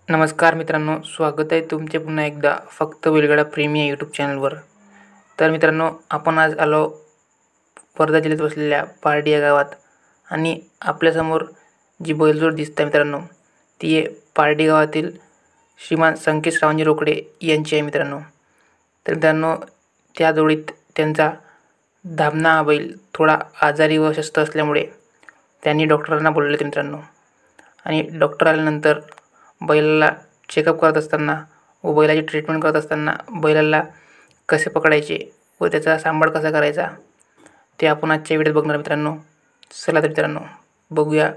नमस्कार मित्रांनो, स्वागत आहे तुमचे पुन्हा एकदा फक्त बैलगाडा प्रेमी या यूट्यूब चॅनलवर। तर मित्रांनो, आपण आज आलो वर्धा जिल्ह्यात वसलेल्या पारडी या गावात आणि आपल्यासमोर जी बैलजोड दिसते मित्रांनो, ती आहे पारडी गावातील श्रीमान संकेत श्रावणजी रोकडे यांची आहे मित्रांनो। तर मित्रांनो, त्या जोडीत त्यांचा धामणा हा बैल थोडा आजारी व अशक्त असल्यामुळे त्यांनी डॉक्टरांना बोलवले मित्रांनो। आणि डॉक्टर आल्यानंतर बैलाला चेकअप करत असताना व बैलाची ट्रीटमेंट करत असताना बैलाला कसे पकडायचे व त्याचा सांभाळ कसा करायचा ते आपण आजच्या व्हिडिओत बघणार मित्रांनो। चला तर मित्रांनो, बघूया